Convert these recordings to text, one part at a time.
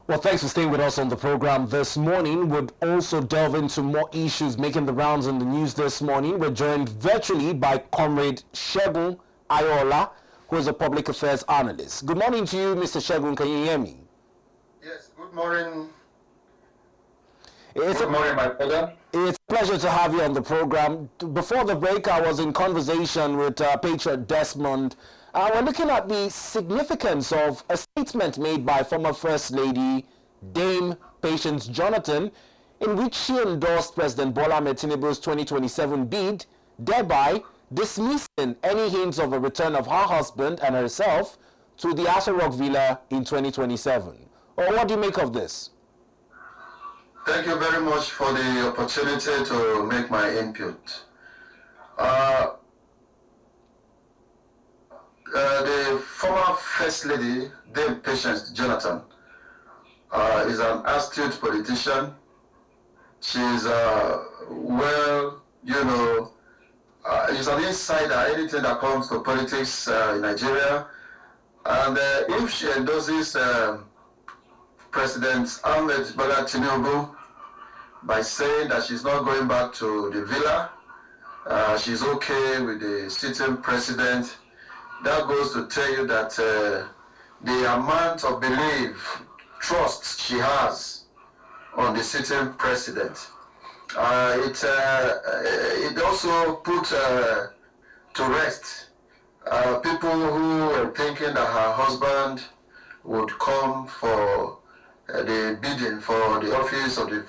Well, thanks for staying with us on the program this morning. We'll also delve into more issues making the rounds in the news this morning. We're joined virtually by Comrade Segun Ayoola, who is a Public Affairs Analyst. Good morning to you, Mr. Segun. Can you hear me? Yes, good morning. Good morning, my brother. It's a pleasure to have you on the program. Before the break, I was in conversation with Patriot Desmond. We're looking at the significance of a statement made by former First Lady Dame Patience Jonathan, in which she endorsed President Bola Ahmed Tinubu's 2027 bid, thereby dismissing any hints of a return of her husband and herself to the Aso Rock Villa in 2027. Or what do you make of this? Thank you very much for the opportunity to make my input. The former First Lady, Dame Patience Jonathan, is an astute politician. She's she's an insider, anything that comes to politics in Nigeria. And if she endorses President Ahmed Bola Tinubu by saying that she's not going back to the villa, she's okay with the sitting president, that goes to tell you that the amount of belief, trust she has on the sitting president. It also put to rest people who were thinking that her husband would come for the bidding for the office of the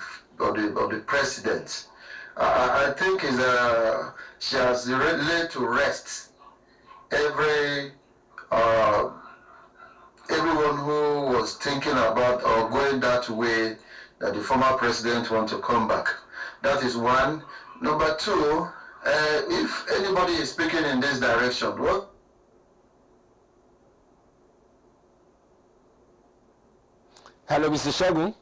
president. I think she has laid to rest everyone who was thinking about or going that way, that the former president want to come back. That is one. Number two, if anybody is speaking in this direction, what? Hello, Mr. Segun.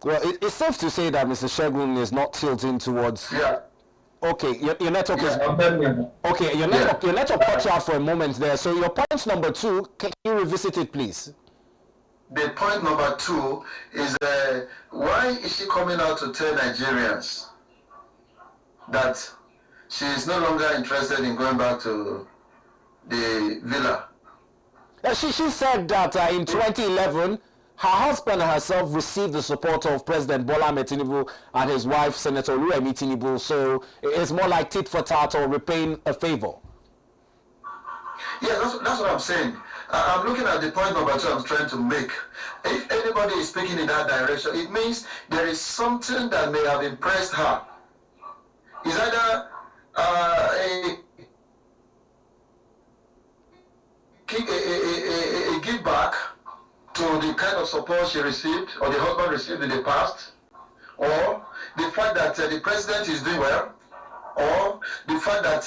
Well, it's safe to say that Mr. Segun is not tilting towards. Yeah. Okay, your network is. Okay, your network cut you out for a moment there. So your point number two, can you revisit it, please? The point number two is why is she coming out to tell Nigerians that she is no longer interested in going back to the villa? She said that in 2011, her husband and herself received the support of President Bola Ahmed Tinubu and his wife, Senator Oluyemi Tinubu. So it's more like tit for tat or repaying a favor. Yeah, that's what I'm saying. I'm looking at the point number two I'm trying to make. If anybody is speaking in that direction, it means there is something that may have impressed her. It's either a give back to the kind of support she received or the husband received in the past, or the fact that the president is doing well, or the fact that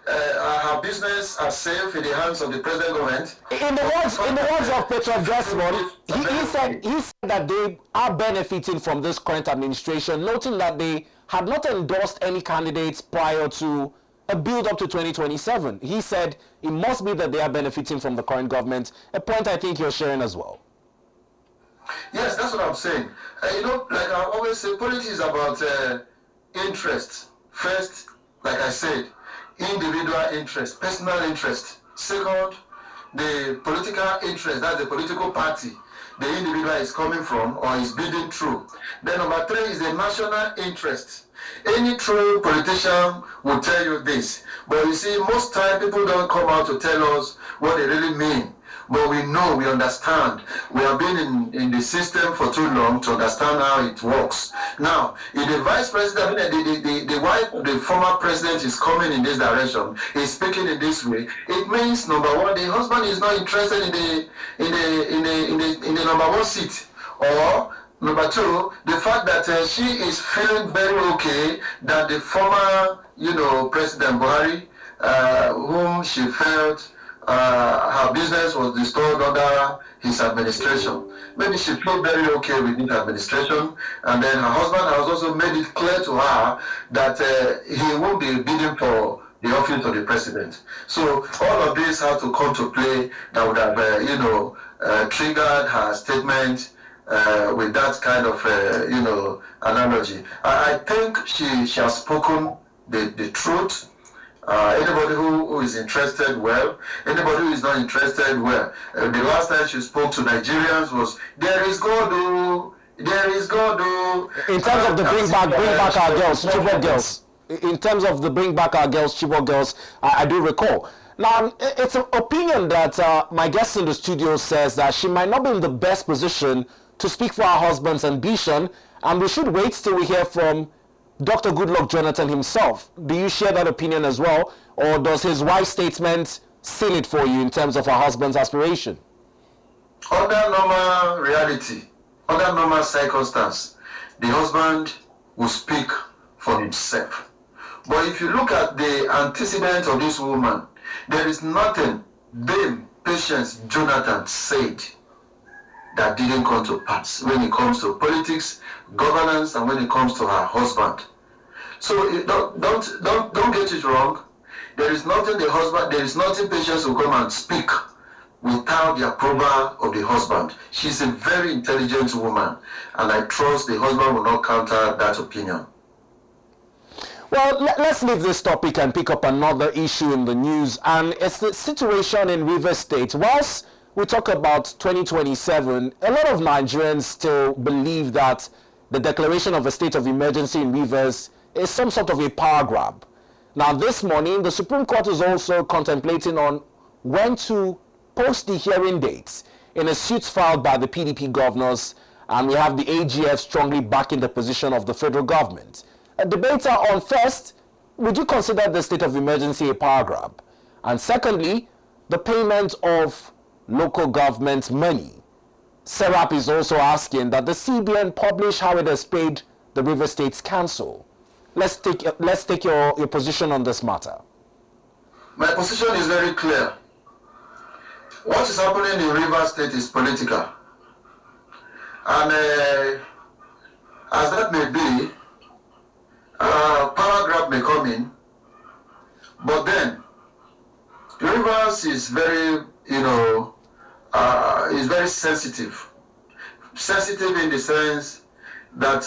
her business are safe in the hands of the present government. In the words of Patriot Desmond, he said that they are benefiting from this current administration, noting that they had not endorsed any candidates prior to a build up to 2027. He said it must be that they are benefiting from the current government, a point I think you're sharing as well. Yes, that's what I'm saying. Like I always say, politics is about interest. First, like I said, individual interest, personal interest. Second, the political interest, that's the political party the individual is coming from or is bidding through. Then number three is the national interest. Any true politician will tell you this. But you see, most time people don't come out to tell us what they really mean. But we know, we understand. We have been in the system for too long to understand how it works. Now, if the vice president, the wife of the former president is coming in this direction, is speaking in this way, it means number one, the husband is not interested in the number one seat, or number two, the fact that she is feeling very okay that the former, President Buhari, whom she felt her business was restored under his administration. Maybe she felt very okay with his administration, and then her husband has also made it clear to her that he won't be bidding for the office of the president. So all of this had to come to play that would have, triggered her statement with that kind of, analogy. I think she has spoken the truth. Anybody who is interested, well. Anybody who is not interested, well. The last time she spoke to Nigerians was, there is God, oh, there is God, oh. In terms of the bring back our girls, Chibok girls. In terms of the bring back our girls, Chibok girls, I do recall. Now, it's an opinion that my guest in the studio says that she might not be in the best position to speak for her husband's ambition, and we should wait till we hear from Dr. Goodluck Jonathan himself. Do you share that opinion as well, or does his wife's statement seal it for you in terms of her husband's aspiration? Under normal reality, under normal circumstance, the husband will speak for himself. But if you look at the antecedent of this woman, there is nothing Dame Patience Jonathan said that didn't come to pass when it comes to politics, governance, and when it comes to her husband. So don't get it wrong. There is nothing the husband, there is nothing Patience will come and speak without the approval of the husband. She's a very intelligent woman, and I trust the husband will not counter that opinion. Well, let's leave this topic and pick up another issue in the news, and it's the situation in Rivers State. Whilst we talk about 2027, a lot of Nigerians still believe that the declaration of a state of emergency in Rivers is some sort of a power grab. Now, this morning, the Supreme Court is also contemplating on when to post the hearing dates in a suit filed by the PDP governors, and we have the AGF strongly backing the position of the federal government. A debater on first, would you consider the state of emergency a power grab? And secondly, the payment of local government money. Serap is also asking that the CBN publish how it has paid the River State's council. Let's take your position on this matter. My position is very clear. What is happening in River State is political. And as that may be, power grab may come in, but then Rivers is very, is very sensitive. Sensitive in the sense that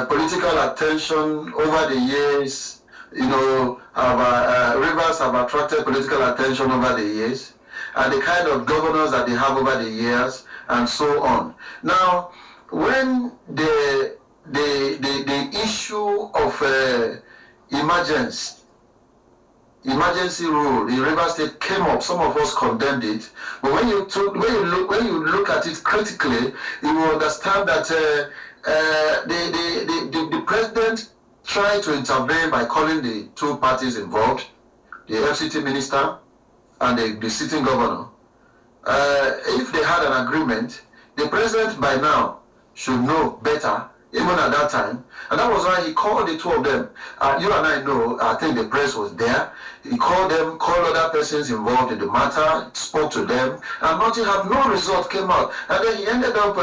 political attention over the years, Rivers have attracted political attention over the years, and the kind of governors that they have over the years, and so on. Now, when the issue of emergency rule in Rivers State came up, some of us condemned it. But when you look at it critically, you will understand that the president tried to intervene by calling the two parties involved, the FCT minister and the sitting governor. If they had an agreement, the president by now should know better, even at that time, and that was why he called the two of them. You and I know, I think the press was there. He called them, called other persons involved in the matter, spoke to them, and no result came out. And then he ended up,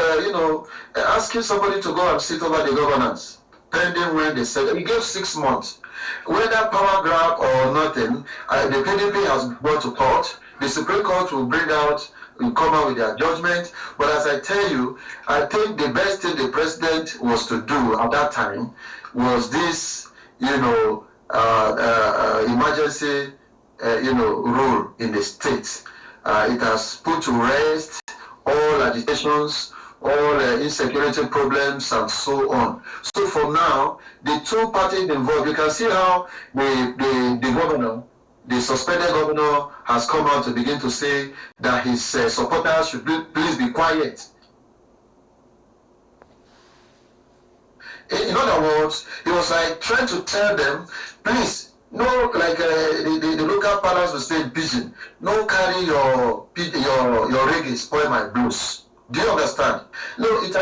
asking somebody to go and sit over the governance, pending when they said, he gave 6 months. Whether power grab or nothing, the PDP has gone to court. The Supreme Court will come out with their judgment. But as I tell you, I think the best thing the president was to do at that time was this, emergency, rule in the states. It has put to rest all agitations, all insecurity problems, and so on. So for now, the two parties involved, you can see how the governor, the suspended governor, has come out to begin to say that his supporters should please be quiet. In other words, he was like trying to tell them, please, no, like the local palace will say pigeon, no carry your reggae, spoil my blues. Do you understand? No, it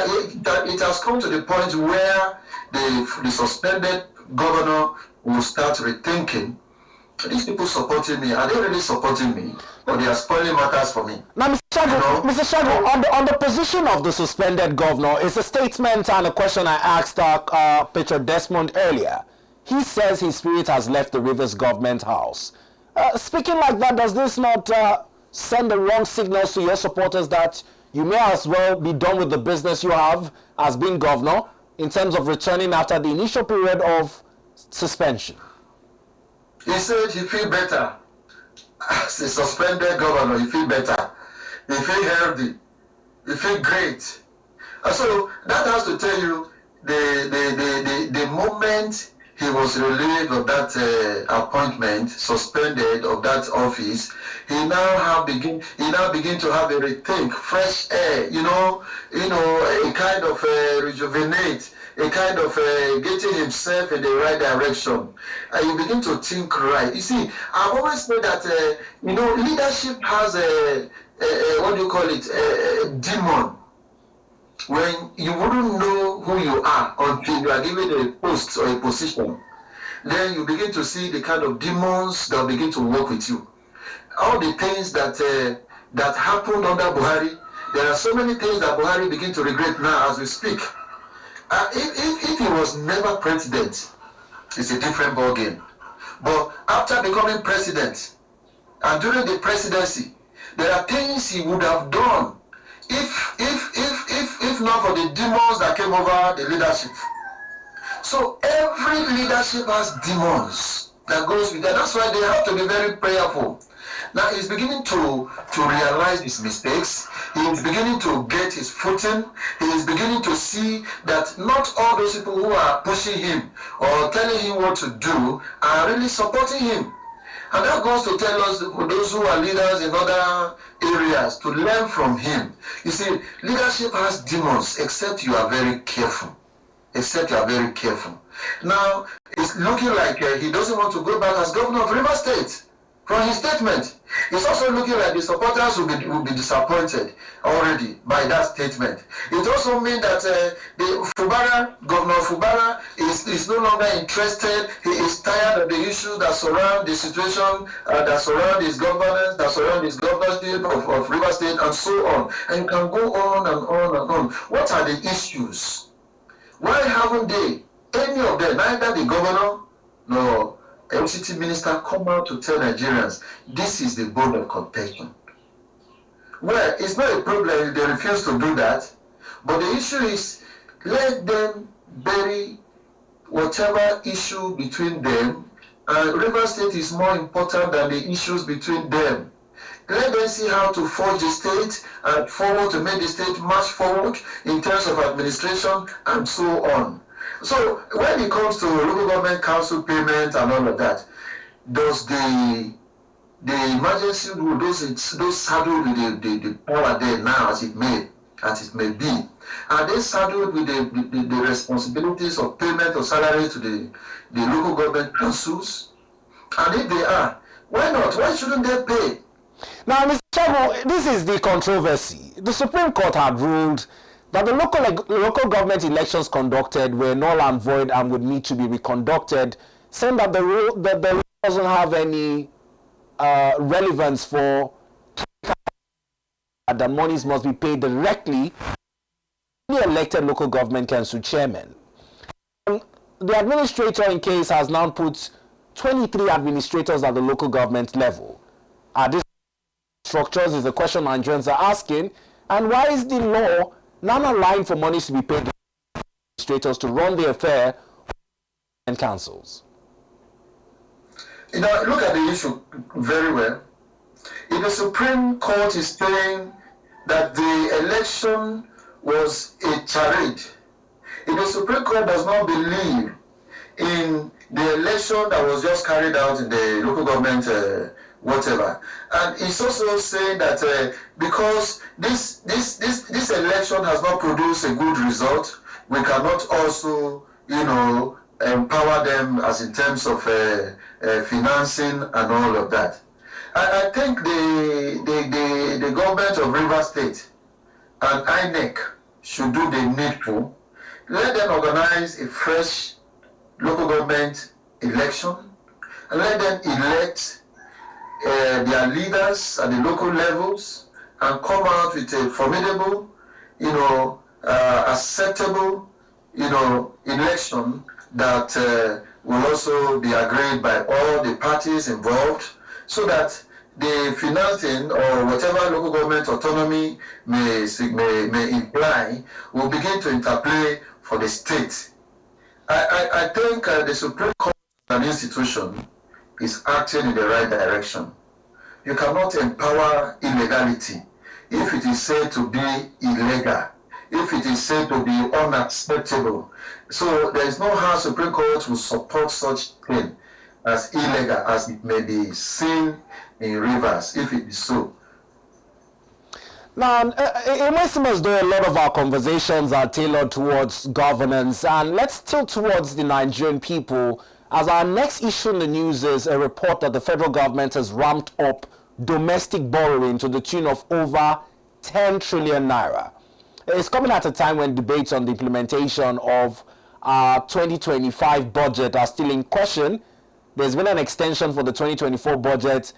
has come to the point where the suspended governor will start rethinking, these people supporting me, are they really supporting me? Or they are spoiling matters for me? Now, Mr. Shago, on the position of the suspended governor, it's a statement and a question I asked Peter Desmond earlier. he says his spirit has left the Rivers government house. Speaking like that, does this not send the wrong signals to your supporters that you may as well be done with the business you have as being governor in terms of returning after the initial period of suspension? He said he feel better. As a suspended governor, he feel better. He feel healthy. He feel great. And so that has to tell you the moment he was relieved of that appointment, suspended of that office, he now begin to have a rethink, fresh air, a kind of rejuvenate, a kind of getting himself in the right direction. And you begin to think right. You see, I've always said that leadership has a demon. When you wouldn't know who you are until you are given a post or a position, then you begin to see the kind of demons that begin to work with you. All the things that happened under Buhari, there are so many things that Buhari begin to regret now as we speak. If he was never president, it's a different ballgame. But after becoming president and during the presidency, there are things he would have done if not for the demons that came over the leadership. So every leadership has demons that goes with that. That's why they have to be very prayerful. Now he's beginning to realize his mistakes. He is beginning to get his footing. He is beginning to see that not all those people who are pushing him or telling him what to do are really supporting him. And that goes to tell us, those who are leaders in other areas, to learn from him. You see, leadership has demons, except you are very careful. Except you are very careful. Now, it's looking like he doesn't want to go back as governor of Rivers State. From his statement, it's also looking like the supporters will be disappointed already by that statement. It also means that Governor Fubara is no longer interested. He is tired of the issues that surround the situation, that surround his governance, that surround his governorship of Rivers State, and so on. And you can go on and on and on. What are the issues? Why haven't they, any of them, neither the governor nor LCT minister, come out to tell Nigerians this is the bone of contention? Well, it's not a problem if they refuse to do that, but the issue is, let them bury whatever issue between them, and Rivers State is more important than the issues between them. Let them see how to forge the state and forward to make the state march forward in terms of administration and so on. So when it comes to local government council payment and all of that, does the emergency rule, those saddled with the power there now as it may be, are they saddled with the responsibilities of payment of salary to the local government councils? And if they are, why not? Why shouldn't they pay? Now, Mr. Chairman, this is the controversy. The Supreme Court had ruled that the local government elections conducted were null and void and would need to be reconducted, saying that the rule doesn't have any relevance for that monies must be paid directly to the elected local government council chairman. The administrator in case has now put 23 administrators at the local government level. Are these structures is the question Nigerians are asking, and why is the law not allowing for monies to be paid to administrators to run the affair and councils? Look at the issue very well. If the Supreme Court is saying that the election was a charade, if the Supreme Court does not believe in the election that was just carried out in the local government whatever, and it's also saying that because this election has not produced a good result, we cannot also empower them as in terms of financing and all of that. I think the government of Rivers State and INEC should do the needful. Let them organize a fresh local government election, and let them elect their leaders at the local levels and come out with a formidable, acceptable, election that will also be agreed by all the parties involved, so that the financing or whatever local government autonomy may imply will begin to interplay for the state. I think the Supreme Court as an institution is acting in the right direction. You cannot empower illegality if it is said to be illegal, if it is said to be unacceptable. So there is no how Supreme Court will support such thing as illegal as it may be seen in Rivers, if it is so. Now, it might seem as though a lot of our conversations are tailored towards governance, and let's tilt towards the Nigerian people, as our next issue in the news is a report that the federal government has ramped up domestic borrowing to the tune of over 10 trillion naira. It's coming at a time when debates on the implementation of our 2025 budget are still in question. There's been an extension for the 2024 budget.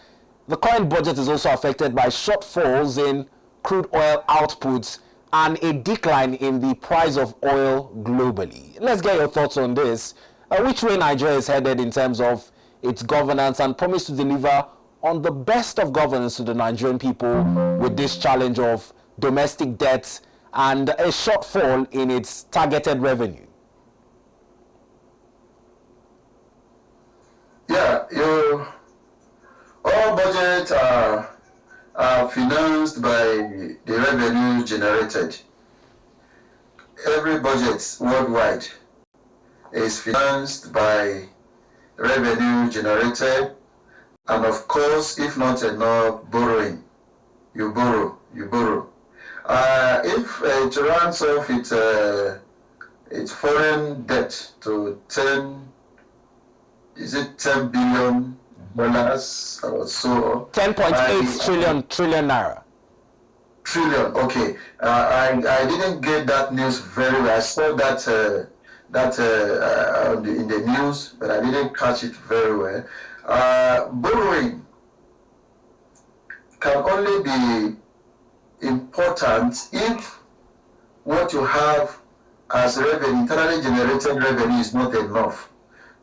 The current budget is also affected by shortfalls in crude oil outputs and a decline in the price of oil globally. Let's get your thoughts on this. Which way Nigeria is headed in terms of its governance, and promise to deliver on the best of governance to the Nigerian people with this challenge of domestic debt and a shortfall in its targeted revenue? Yeah, all budgets are financed by the revenue generated. Every budget worldwide is financed by revenue generated, and of course, if not enough, borrowing. You borrow. If it runs off its foreign debt to 10 billion dollars or so? 10.8 trillion naira. Trillion, okay. I didn't get that news very well. I saw that in the news, but I didn't catch it very well. Borrowing can only be important if what you have as revenue, internally generated revenue, is not enough.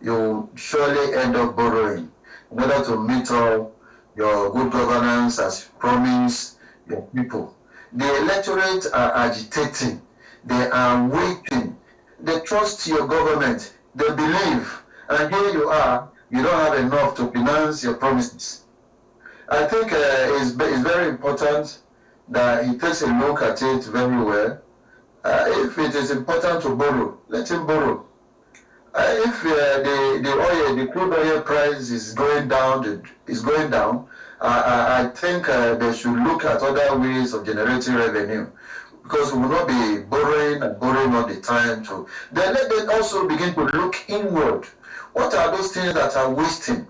You surely end up borrowing in order to meet up your good governance as promised your people. The electorate are agitating, they are waiting, they trust your government, they believe, and here you are, you don't have enough to finance your promises. I think it's very important that he takes a look at it very well. If it is important to borrow, let him borrow. If the crude oil price is going down, I think they should look at other ways of generating revenue, because we will not be borrowing all the time. Then let them also begin to look inward. What are those things that are wasting?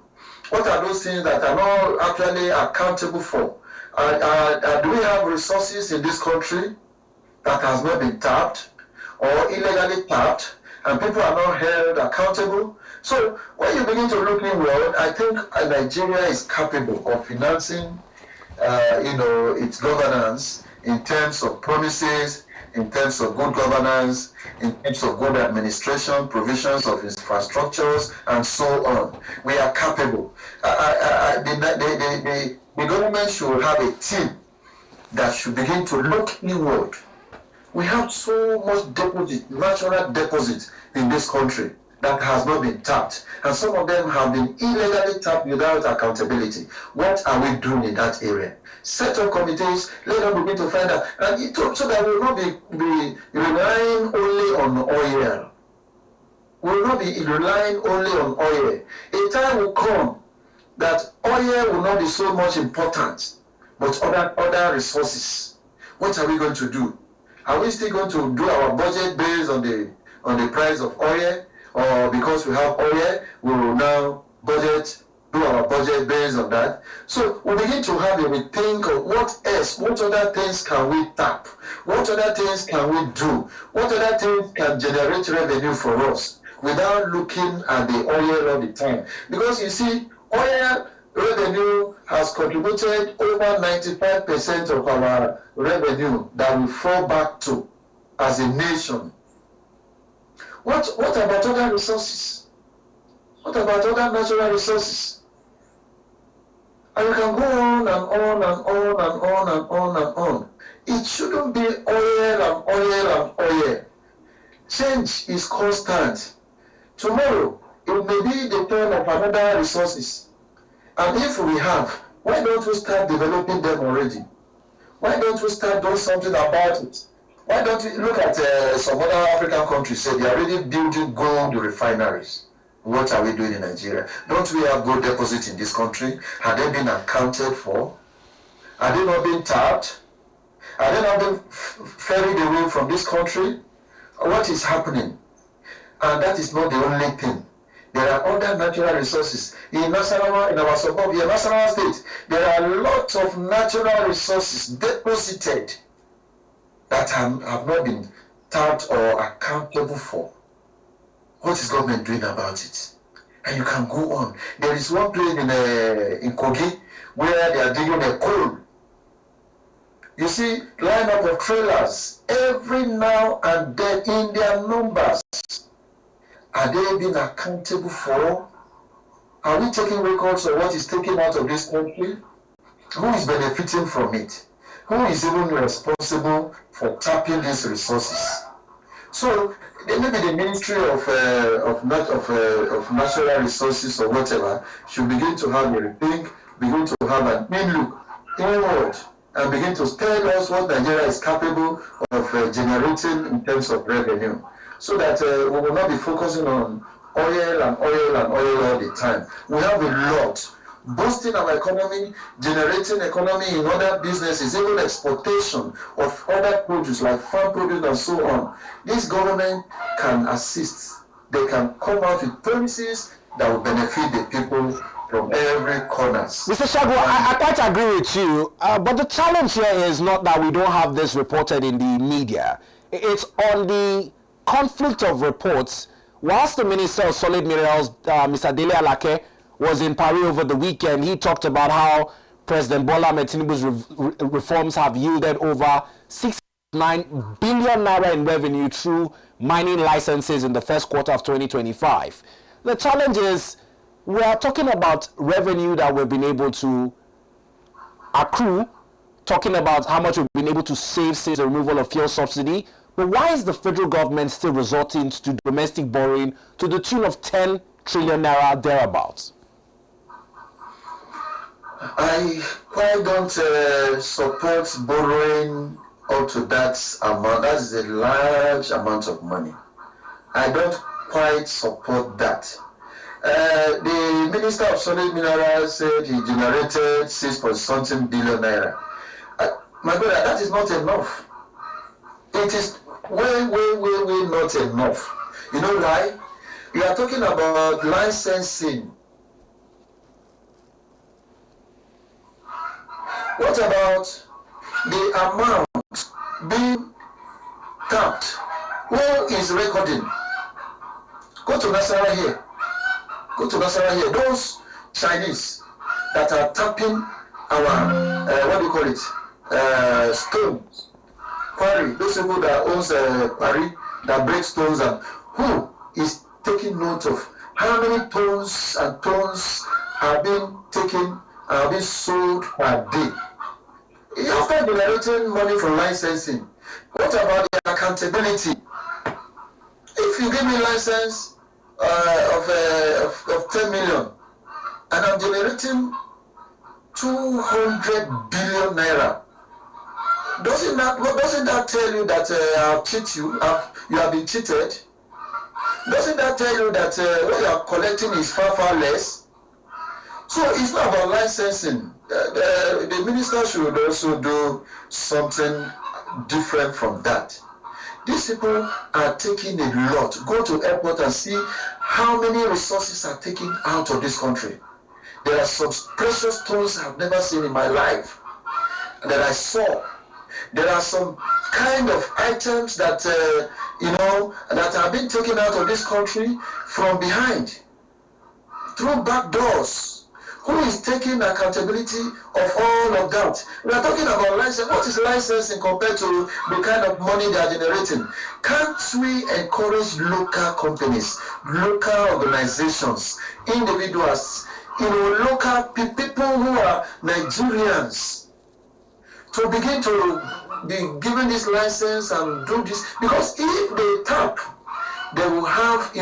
What are those things that are not actually accountable for? Do we have resources in this country that has not been tapped or illegally tapped, and people are not held accountable? So when you begin to look inward, I think Nigeria is capable of financing, its governance in terms of promises, in terms of good governance, in terms of good administration, provisions of infrastructures, and so on. We are capable. The government should have a team that should begin to look inward. We have so much natural deposit in this country that has not been tapped, and some of them have been illegally tapped without accountability. What are we doing in that area? Set up committees, let them begin to find out, and so that we will not be relying only on oil. We will not be relying only on oil. A time will come that oil will not be so much important, but other resources. What are we going to do? Are we still going to do our budget based on the price of oil? Or because we have oil, we will now do our budget based on that? So we begin to have a rethink of what else, what other things can we tap? What other things can we do? What other things can generate revenue for us without looking at the oil all the time? Because you see, oil revenue has contributed over 95% of our revenue that we fall back to as a nation. What about other resources? What about other natural resources? And you can go on and on and on and on and on and on. It shouldn't be oil and oil and oil. Change is constant. Tomorrow, it may be the turn of another resources. And if we have, why don't we start developing them already? Why don't we start doing something about it? Why don't we look at some other African countries, say they are already building gold refineries. What are we doing in Nigeria? Don't we have gold deposits in this country? Have they been accounted for? Are they not being tapped? Are they not being ferried away from this country? What is happening? And that is not the only thing. There are other natural resources. In Nasarawa, in our suburb, in Nasarawa State, there are lots of natural resources deposited that have not been tapped or accountable for. What is government doing about it? And you can go on. There is one place in Kogi where they are digging a coal. You see, lineup of trailers every now and then in their numbers. Are they being accountable for? Are we taking records of what is taken out of this country? Who is benefiting from it? Who is even responsible for tapping these resources? So maybe the Ministry of Natural Resources or whatever should begin to have a rethink, begin to have an in-look inward, and begin to tell us what Nigeria is capable of generating in terms of revenue, so that we will not be focusing on oil and oil and oil all the time. We have a lot. Boosting our economy, generating economy in other businesses, even exportation of other produce like farm produce and so on. This government can assist. They can come out with policies that will benefit the people from every corners. Mr. Shagu, I quite agree with you, but the challenge here is not that we don't have this reported in the media. It's on the conflict of reports. Whilst the Minister of Solid Minerals, Mr. Dele Alake, was in Paris over the weekend, he talked about how President Bola Ahmed Tinubu's reforms have yielded over 6.9 billion naira in revenue through mining licenses in the first quarter of 2025. The challenge is, we are talking about revenue that we've been able to accrue, talking about how much we've been able to save since the removal of fuel subsidy, but why is the federal government still resorting to domestic borrowing to the tune of 10 trillion naira thereabouts? I quite don't support borrowing up to that amount. That is a large amount of money. I don't quite support that. The Minister of Solid Minerals said he generated 6.something billion naira. My brother, that is not enough. It is way not enough. You know why? You are talking about licensing. What about the amount being tapped? Who is recording? Go to Nasarawa here. Go to Nasarawa here. Those Chinese that are tapping our, what do you call it? Stones. Quarry. Those people that owns quarry, that break stones, and who is taking note of how many tons and tons are being taken, are being sold per day? After generating money from licensing, what about the accountability? If you give me a license of 10 million and I'm generating 200 billion naira, doesn't that tell you that I've cheated you? You have been cheated? Doesn't that tell you that what you are collecting is far less? So it's not about licensing. The minister should also do something different from that. These people are taking a lot. Go to airport and see how many resources are taken out of this country. There are some precious stones I've never seen in my life that I saw. There are some kind of items that that have been taken out of this country from behind, through back doors. Who is taking accountability of all of that? We are talking about license. What is licensing compared to the kind of money they are generating? Can't we encourage local companies, local organizations, individuals, local people who are Nigerians to begin to be given this license and do this? Because if they tap, they will have,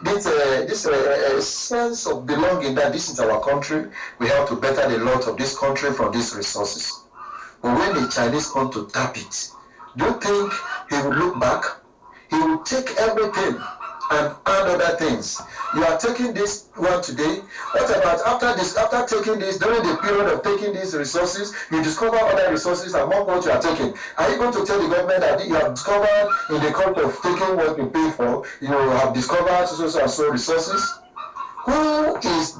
this sense of belonging that this is our country. We have to better the lot of this country from these resources. But when the Chinese come to tap it, do you think he will look back? He will take everything and add other things. You are taking this one today. What about after taking this, during the period of taking these resources, you discover other resources among what you are taking? Are you going to tell the government that you have discovered in the course of taking what you pay for, you have discovered so resources? Who is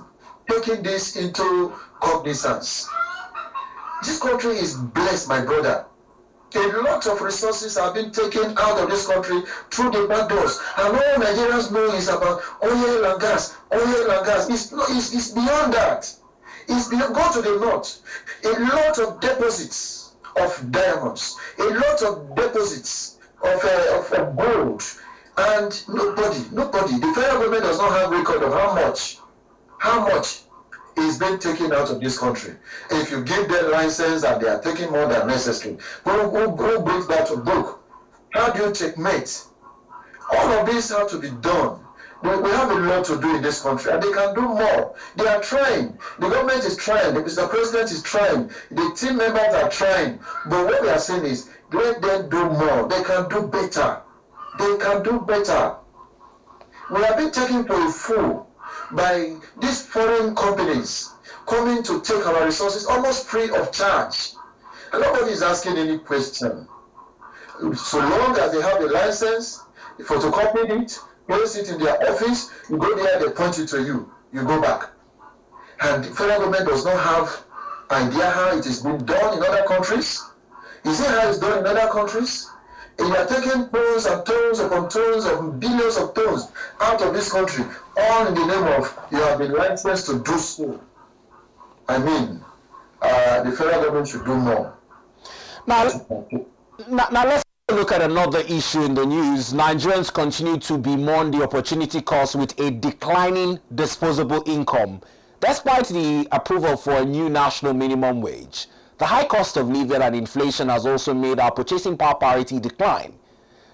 taking this into cognizance? This country is blessed, my brother. A lot of resources have been taken out of this country through the back doors. And all Nigerians know is about oil and gas. Oil and gas. It's beyond that. It's beyond. Go to the north. A lot of deposits of diamonds. A lot of deposits of gold. And nobody, the federal government does not have record of how much is being taken out of this country. If you give them license and they are taking more than necessary, who brings that to book? How do you checkmate? All of this have to be done. We have a lot to do in this country, and they can do more. They are trying. The government is trying. The president is trying. The team members are trying. But what we are saying is, let them do more. They can do better. They can do better. We have been taken for a fool by these foreign companies coming to take our resources almost free of charge. And nobody is asking any question. So long as they have a license, photocopy it, place it in their office, you go there, they point it to you, you go back. And the federal government does not have idea how it is being done in other countries. You see how it's done in other countries? And you are taking tons and tons upon tons of billions of tons out of this country, all in the name of you have been licensed to do so. I mean, the federal government should do more. Now let's look at another issue in the news. Nigerians continue to bemoan the opportunity cost with a declining disposable income, despite the approval for a new national minimum wage. The high cost of living and inflation has also made our purchasing power parity decline.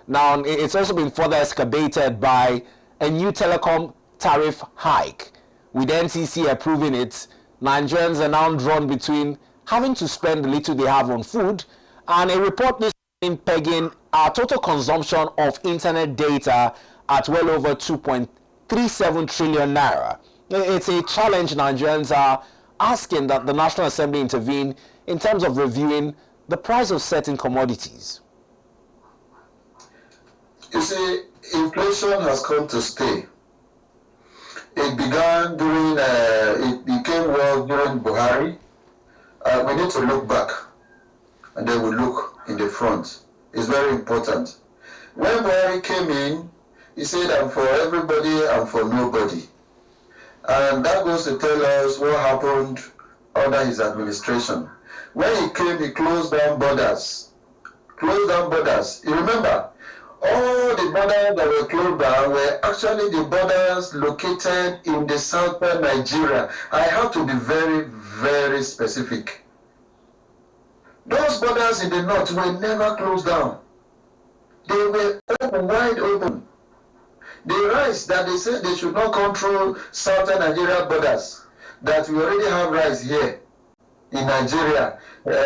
Now, it's also been further exacerbated by a new telecom tariff hike. With NCC approving it, Nigerians are now drawn between having to spend the little they have on food, and a report this morning pegging our total consumption of internet data at well over 2.37 trillion naira. It's a challenge Nigerians are asking that the National Assembly intervene in terms of reviewing the price of certain commodities. You see, inflation has come to stay. It began it became worse during Buhari. We need to look back, and then we look in the front. It's very important. When Buhari came in, he said, I'm for everybody, I'm for nobody. And that goes to tell us what happened under his administration. When he came, he closed down borders. Closed down borders. You remember, all the borders that were closed down were actually the borders located in the southern Nigeria. I have to be very, very specific. Those borders in the north were never closed down. They were open, wide open. The rice that they said they should not control southern Nigeria borders, that we already have rice here in Nigeria,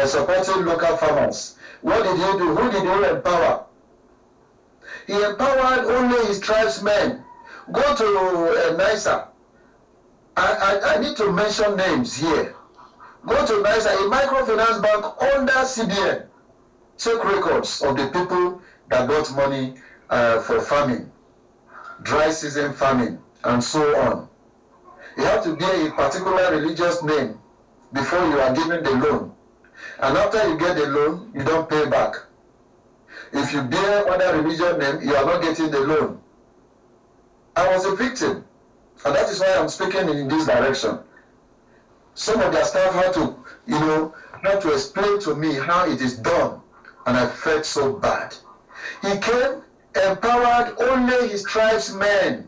supporting local farmers. What did he do? Who did he empower? He empowered only his tribesmen. Go to NISA. I need to mention names here. Go to NISA, a microfinance bank under CBN. Check records of the people that got money for farming, dry season farming, and so on. You have to be a particular religious name before you are given the loan. And after you get the loan, you don't pay back. If you bear other religious name, you are not getting the loan. I was a victim, and that is why I'm speaking in this direction. Some of their staff had to, had to explain to me how it is done, and I felt so bad. He came, empowered only his tribesmen.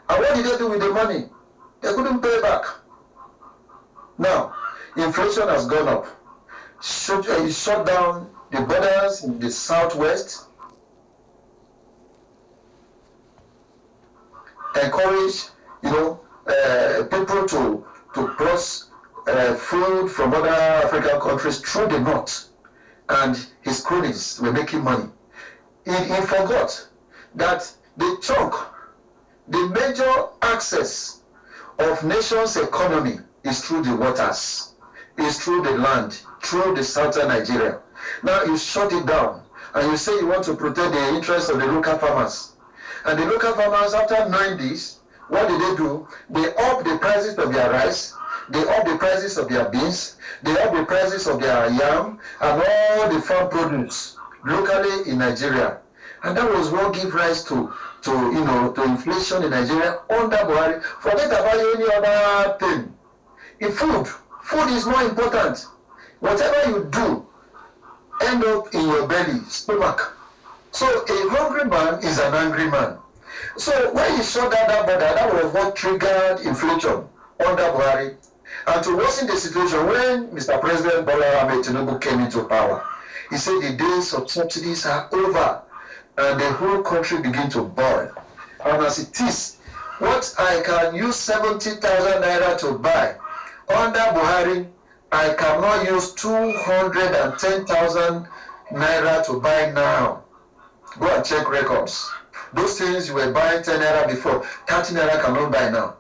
And what did they do with the money? They couldn't pay back. Now, inflation has gone up. He shut down the borders in the southwest, encourage, people to cross food from other African countries through the north, and his cronies were making money. He forgot that the major access of nation's economy is through the waters, is through the land, through the southern Nigeria. Now you shut it down, and you say you want to protect the interests of the local farmers. And the local farmers, after knowing this, what did they do? They up the prices of their rice, they up the prices of their beans, they up the prices of their yam, and all the farm produce locally in Nigeria. And that was what gave rise to inflation in Nigeria under Buhari. Forget about any other thing. In food is more important. Whatever you do, end up in your belly, stomach. So a hungry man is an angry man. So when you shut down that border, that was what triggered inflation under Buhari. And to worsen the situation, when Mr. President Tinubu came into power, he said the days of subsidies are over, and the whole country began to boil. And as it is, what I can use 70,000 naira to buy under Buhari, I cannot use 210,000 naira to buy now. Go and check records. Those things you were buying 10 naira before, 30 naira cannot buy now.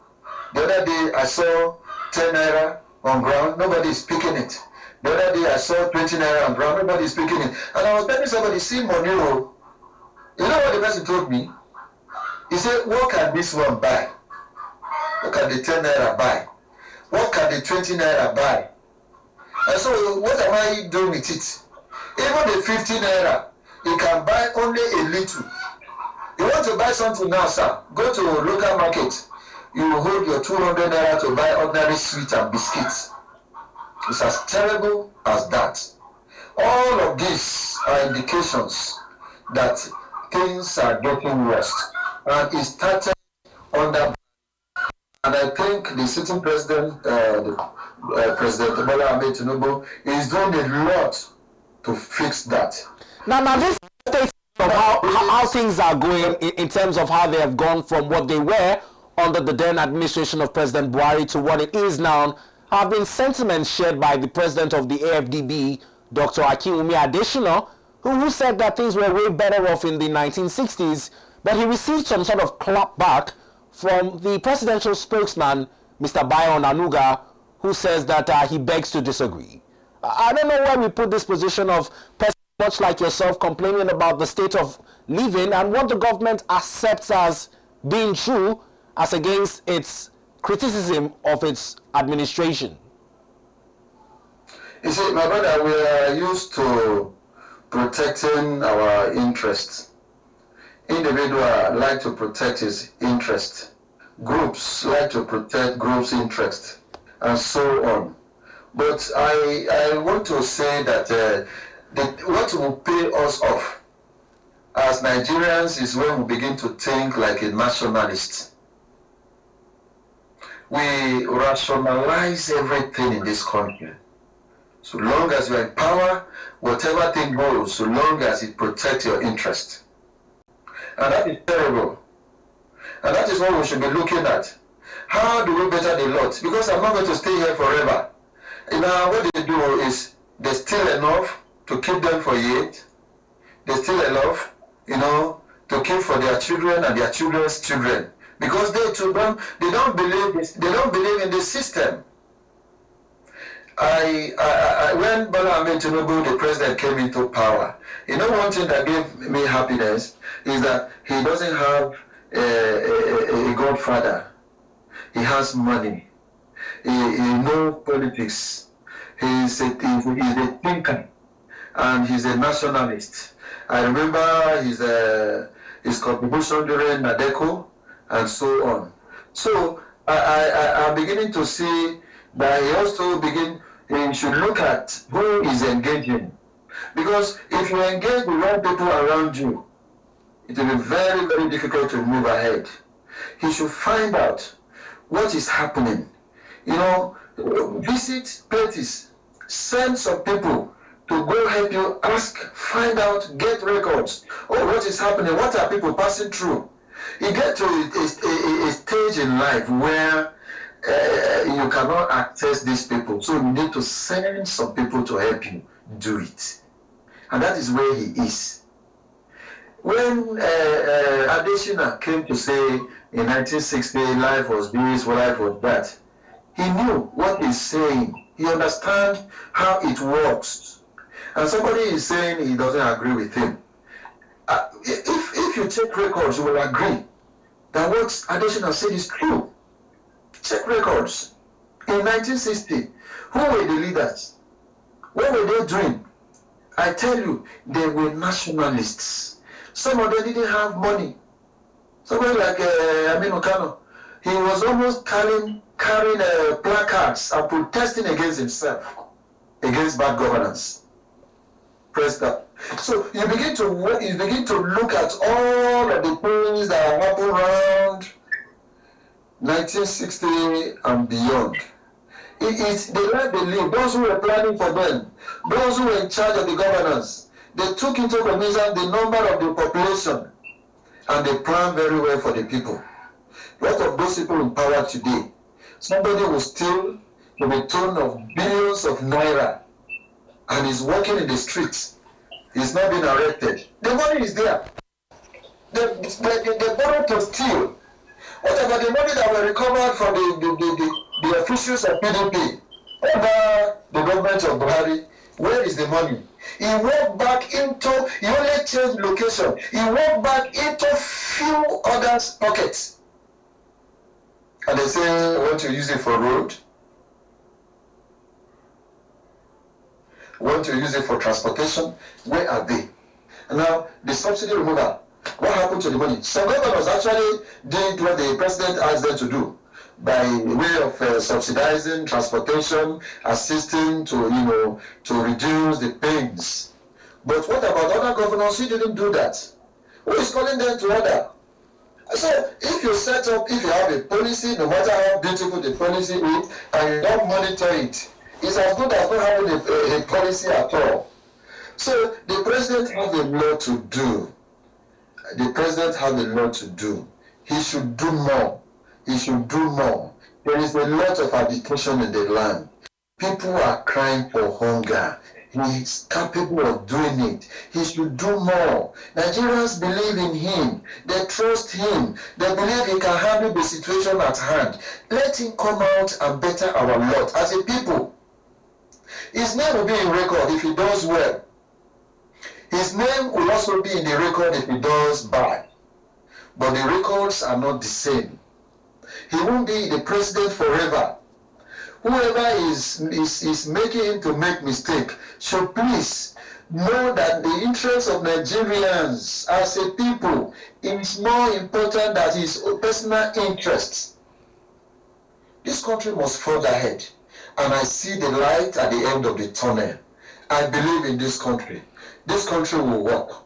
The other day I saw 10 naira on ground, nobody is picking it. The other day I saw 20 naira on ground, nobody is picking it. And I was telling somebody, see money, you know what the person told me? He said, what can this one buy? What can the 10 naira buy? What can the 20 naira buy? And so what am I doing with it? Even the 50 naira, you can buy only a little. You want to buy something now, sir, go to a local market. You will hold your 200 naira to buy ordinary sweets and biscuits. It's as terrible as that. All of these are indications that things are getting worse. And it started under, and I think the sitting president, President Tinubu, is doing a lot to fix that. Now this statement of how things are going in terms of how they have gone from what they were under the then administration of President Buhari to what it is now, have been sentiments shared by the president of the AFDB, Dr. Akinwumi Adesina, who said that things were way better off in the 1960s, but he received some sort of clap back from the presidential spokesman, Mr. Bayo Onanuga, who says that he begs to disagree. I don't know where we put this position of person much like yourself complaining about the state of living and what the government accepts as being true as against its criticism of its administration. You see, my brother, we are used to protecting our interests. Individuals like to protect his interest. Groups like to protect groups' interest, and so on. But I want to say that what will pay us off as Nigerians is when we begin to think like a nationalist. We rationalize everything in this country. So long as you're in power, whatever thing goes, so long as it protects your interest. And that is terrible. And that is what we should be looking at. How do we better the lot? Because I'm not going to stay here forever. Now, what they do is they steal enough to keep them for yet. They steal enough, to keep for their children and their children's children. Because they don't believe in the system. When Bola Tinubu, the president, came into power, one thing that gave me happiness is that he doesn't have a godfather. He has money. He knows politics. He's a thinker, and he's a nationalist. I remember his contribution during Nadeko, and so on. So I'm beginning to see But he should look at who is engaging. Because if you engage the wrong people around you, it will be very, very difficult to move ahead. He should find out what is happening. Visit places, send some people to go help you, ask, find out, get records. Oh, what is happening? What are people passing through? You get to a stage in life where you cannot access these people. So you need to send some people to help you do it. And that is where he is. When Adesina came to say in 1960, life was this, life was that, he knew what he's saying. He understands how it works. And somebody is saying he doesn't agree with him. If you check records, you will agree that what Adesina said is true. Check records. In 1960, who were the leaders? What were they doing? I tell you, they were nationalists. Some of them didn't have money. Somebody like Aminu Kano, he was almost carrying placards and protesting against himself, against bad governance. Press that. So you begin to look at all of the things that happened around 1960 and beyond. It's the life they live. Those who were planning for them, those who were in charge of the governance, they took into consideration the number of the population, and they planned very well for the people. What of those people in power today? Somebody will steal to the tune of billions of naira and is walking in the streets. He's not being arrested. The money is there. They borrowed to steal. What about the money that were recovered from the officials of PDP under the government of Buhari? Where is the money? He walked back into, he only changed location. He walked back into few others' pockets. And they say, want to use it for road? Want to use it for transportation? Where are they? And now, the subsidy removal. What happened to the money? Some governors actually did what the president asked them to do by way of subsidizing transportation, assisting to reduce the pains. But what about other governors who didn't do that? Who is calling them to order? So if you have a policy, no matter how beautiful the policy is, and you don't monitor it, it's as good as not having a policy at all. So the president has a lot to do. The president has a lot to do. He should do more. He should do more. There is a lot of agitation in the land. People are crying for hunger. He is capable of doing it. He should do more. Nigerians believe in him. They trust him. They believe he can handle the situation at hand. Let him come out and better our lot as a people. His name will be in record if he does well. His name will also be in the record if he does bad. But the records are not the same. He won't be the president forever. Whoever is making him to make mistake should please know that the interests of Nigerians as a people is more important than his personal interests. This country must forge ahead, and I see the light at the end of the tunnel. I believe in this country. This country will work.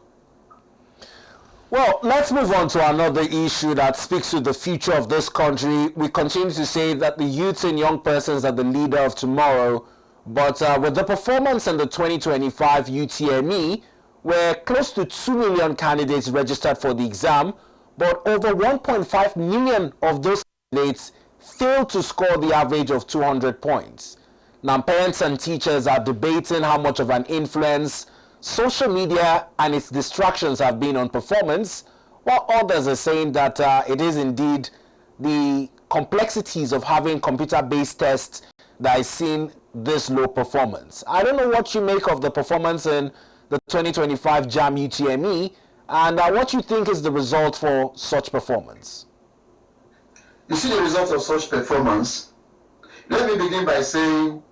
Well, let's move on to another issue that speaks to the future of this country. We continue to say that the youth and young persons are the leader of tomorrow, but with the performance in the 2025 UTME, where close to 2 million candidates registered for the exam, but over 1.5 million of those candidates failed to score the average of 200 points. Now, parents and teachers are debating how much of an influence social media and its distractions have been on performance, while others are saying that it is indeed the complexities of having computer-based tests that is seeing this low performance. I don't know what you make of the performance in the 2025 JAM UTME and what you think is the result for such performance. You see the result of such performance? Let me begin by saying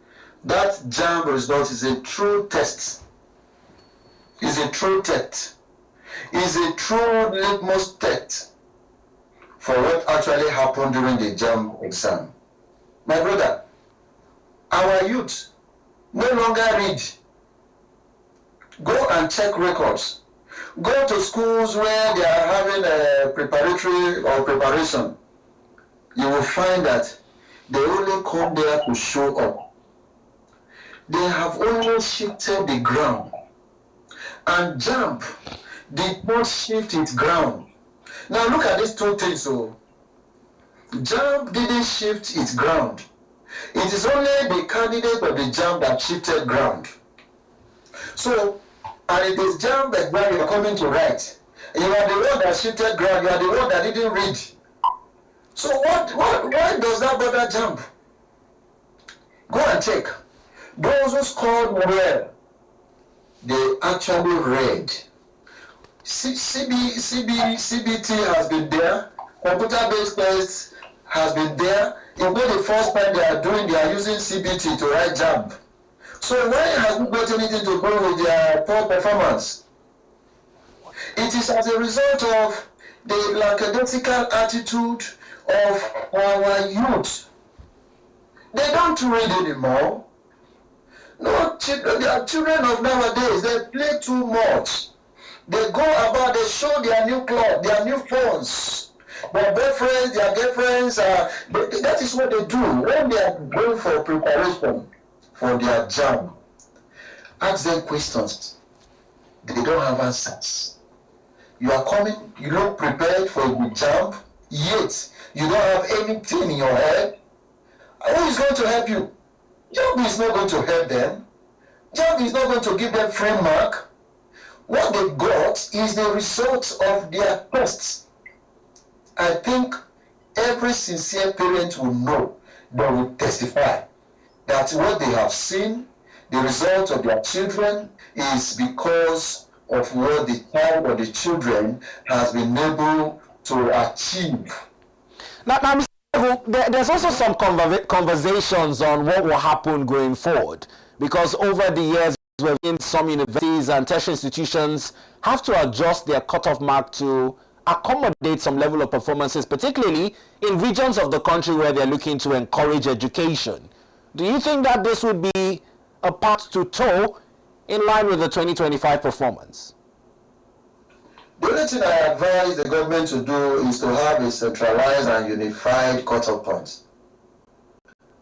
that JAM result is a true test. Is a true test. Is a true litmus test for what actually happened during the JAM exam. My brother, Our youth no longer read. Go and check records. Go to schools where they are having a preparatory or preparation. You will find that they only come there to show up. They have only shifted the ground. And JAMB did not shift its ground. Now look at these two things. So JAMB didn't shift its ground. It is only the candidate of the JAMB that shifted ground. So, and it is JAMB that you are coming to write. You are the one that shifted ground. You are the one that didn't read. So why does that bother JAMB? Go and check. Those who scored well, they actually read. CBT has been there. Computer-based tests has been there. Even the first time they are using CBT to write JAMB. So why has it got anything to do with their poor performance? It is as a result of the lackadaisical attitude of our youth. They don't read anymore. No, they are children of nowadays. They play too much. They go about, they show their new clothes, their new phones. Their boyfriends, their girlfriends, that is what they do when they are going for preparation for their JAMB. Ask them questions. They don't have answers. You are coming, you look prepared for the JAMB, yet you don't have anything in your head. Who is going to help you? JAMB is not going to help them. JAMB is not going to give them free mark. What they got is the result of their tests. I think every sincere parent will know, they will testify that what they have seen, the result of their children, is because of what the child or the children has been able to achieve. Now Mr. Segun, there's also some conversations on what will happen going forward, because over the years we've seen some universities and tertiary institutions have to adjust their cutoff mark to accommodate some level of performances, particularly in regions of the country where they're looking to encourage education. Do you think that this would be a path to toe in line with the 2025 performance? The only thing I advise the government to do is to have a centralized and unified cutoff point.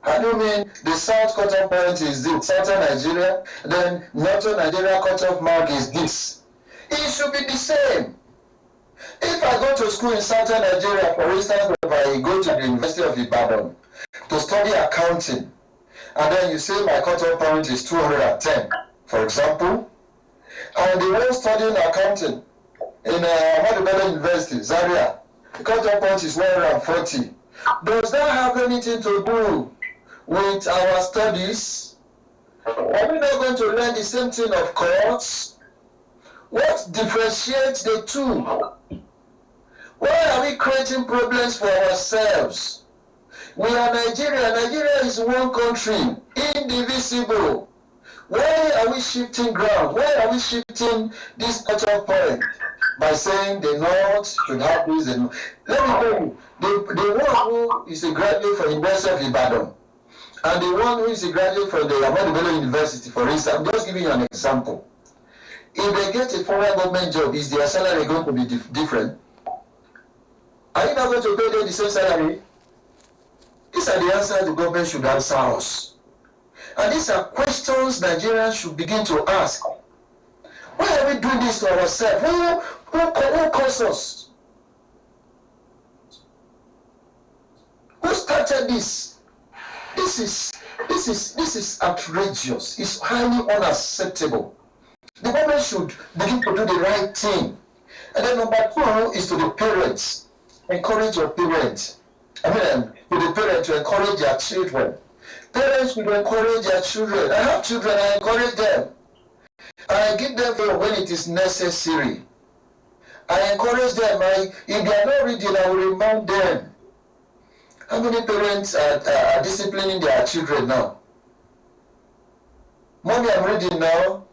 How do you mean the south cutoff point is this, southern Nigeria, then northern Nigeria cutoff mark is this? It should be the same. If I go to school in southern Nigeria, for instance, if I go to the University of Ibadan to study accounting, and then you say my cutoff point is 210, for example, and the one studying accounting in Ahmadu University, Zaria, the cutoff point is 140. Does that have anything to do with our studies? Are we not going to learn the same thing, of course? What differentiates the two? Why are we creating problems for ourselves? We are Nigeria. Nigeria is one country, indivisible. Why are we shifting ground? Why are we shifting this cutoff point by saying the North should have this? Let me tell you, the one who is a graduate from the University of Ibadan and the one who is a graduate from the Ahmadu University, for instance, I'm just giving you an example. If they get a foreign government job, is their salary going to be different? Are you not going to pay them the same salary? These are the answers the government should answer us. And these are questions Nigerians should begin to ask. Why are we doing this to ourselves? Who caused us? Who started this? This is outrageous. It's highly unacceptable. The government should begin to do the right thing. And then number two is to the parents. Encourage your parents. To the parents to encourage their children. Parents should encourage their children. I have children, I encourage them. I give them help when it is necessary. I encourage them. If they are not reading, I will remind them. How many parents are disciplining their children now? Mommy, I'm reading now.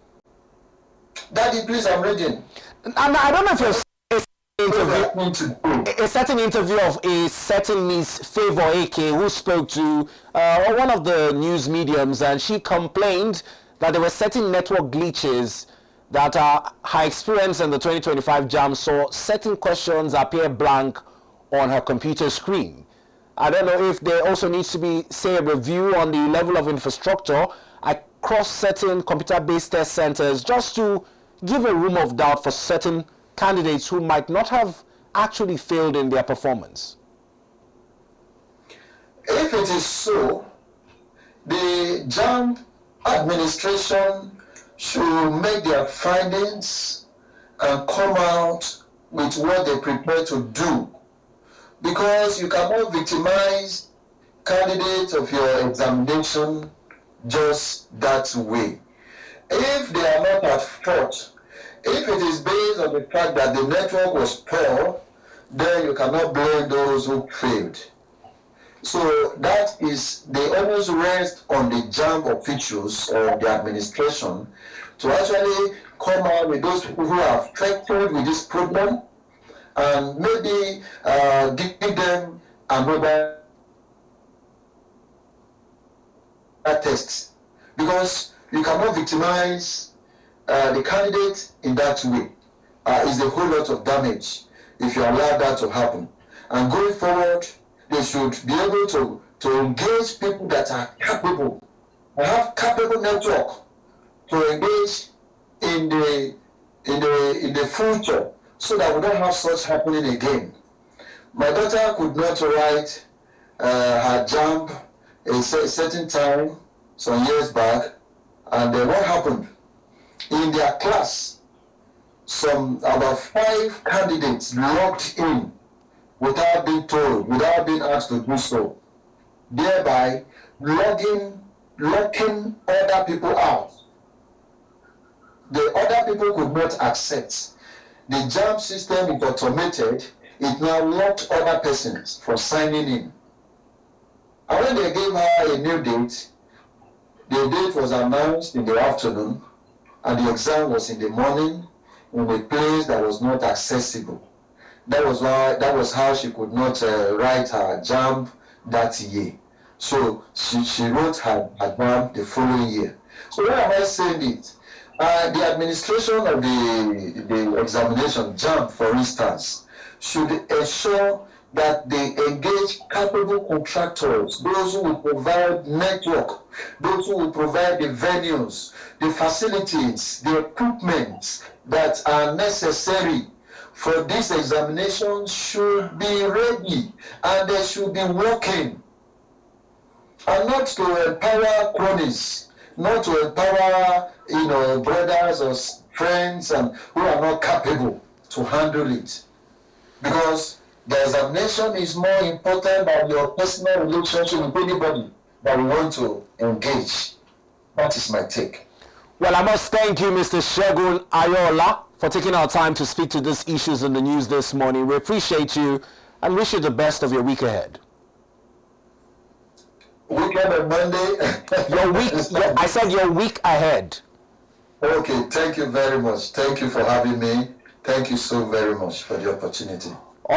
Daddy, please, I'm reading. And I don't know if you've seen this interview. happening today. A certain interview of a certain Miss Favor AK who spoke to one of the news mediums, and she complained that there were certain network glitches that her experience in the 2025 JAM saw certain questions appear blank on her computer screen. I don't know if there also needs to be, say, a review on the level of infrastructure across certain computer-based test centers, just to give a room of doubt for certain candidates who might not have actually failed in their performance. If it is so, the JAM administration should make their findings and come out with what they prepare to do, because you cannot victimize candidates of your examination just that way. If they are not at fault, if it is based on the fact that the network was poor, then you cannot blame those who failed. So that is, they always rest on the JAM officials or the administration to actually come out with those people who are affected with this problem, and maybe give them another test, because you cannot victimize the candidate in that way. It's a whole lot of damage if you allow that to happen. And going forward, they should be able to engage people that are capable, and have capable network to engage in the future, so that we don't have such happening again. My daughter could not write her JAM a certain time some years back, and then what happened? In their class, about 5 candidates logged in without being told, without being asked to do so, thereby locking other people out. The other people could not accept. The JAM system is automated. It now locked other persons from signing in. And when they gave her a new date, the date was announced in the afternoon, and the exam was in the morning in a place that was not accessible. That was how she could not write her JAM that year. So she wrote her JAM the following year. So why am I saying it? The administration of the examination, JAM for instance, should ensure that they engage capable contractors, those who will provide network, those who will provide the venues, the facilities, the equipment that are necessary for this examination should be ready, and they should be working, and not to empower cronies, not to empower brothers or friends and who are not capable to handle it. Because the examination is more important than your personal relationship with anybody that we want to engage. That is my take. Well, I must thank you, Mr. Segun Ayoola, for taking our time to speak to these issues in the news this morning. We appreciate you and wish you the best of your week ahead. Weekend on Monday. I said your week ahead. Okay, thank you very much. Thank you for having me. Thank you so very much for the opportunity.